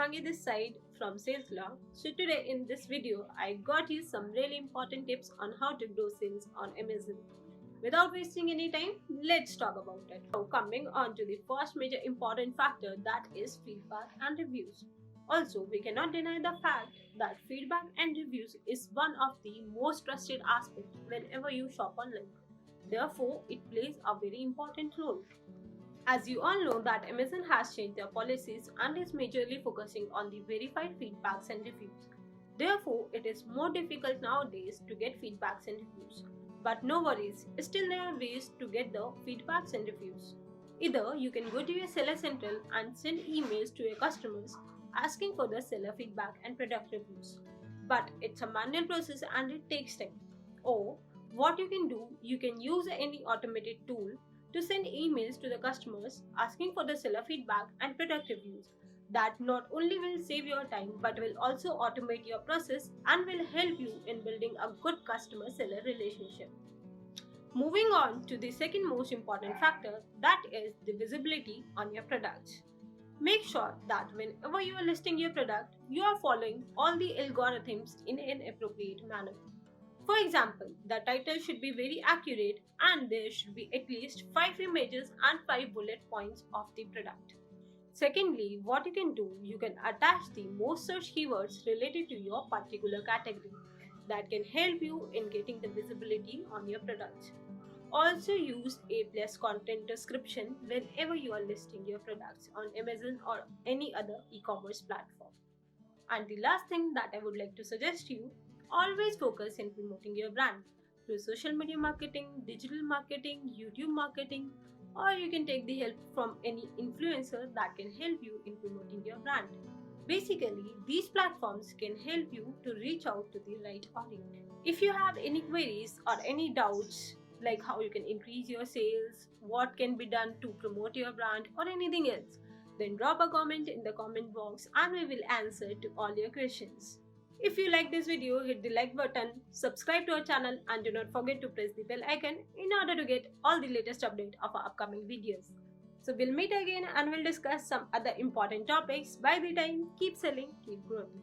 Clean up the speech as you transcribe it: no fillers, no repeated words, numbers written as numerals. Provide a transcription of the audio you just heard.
Shivangi this side from Salesla. So today in this video, I got you some really important tips on how to grow sales on Amazon. Without wasting any time, let's talk about it. So coming on to the first major important factor, that is feedback and reviews. Also, we cannot deny the fact that feedback and reviews is one of the most trusted aspects whenever you shop online. Therefore, it plays a very important role. As you all know that Amazon has changed their policies and is majorly focusing on the verified feedbacks and reviews. Therefore, it is more difficult nowadays to get feedbacks and reviews. But no worries, still there are ways to get the feedbacks and reviews. Either you can go to your seller central and send emails to your customers asking for the seller feedback and product reviews. But it's a manual process and it takes time. Or what you can do, you can use any automated tool to send emails to the customers asking for the seller feedback and product reviews. That not only will save your time but will also automate your process and will help you in building a good customer seller relationship. Moving on to the second most important factor, that is the visibility on your products. Make sure that whenever you are listing your product, you are following all the algorithms in an appropriate manner. For example, the title should be very accurate and there should be at least 5 images and 5 bullet points of the product. Secondly, what you can do, you can attach the most search keywords related to your particular category that can help you in getting the visibility on your products. Also use A+ content description whenever you are listing your products on Amazon or any other e-commerce platform. And the last thing that I would like to suggest you, always focus in promoting your brand through social media marketing, digital marketing, YouTube marketing, or you can take the help from any influencer that can help you in promoting your brand. Basically, these platforms can help you to reach out to the right audience. If you have any queries or any doubts, like how you can increase your sales, what can be done to promote your brand, or anything else, then drop a comment in the comment box and we will answer to all your questions. If you like this video, hit the like button, subscribe to our channel and do not forget to press the bell icon in order to get all the latest update of our upcoming videos. So we'll meet again and we'll discuss some other important topics. By the time, keep selling, keep growing.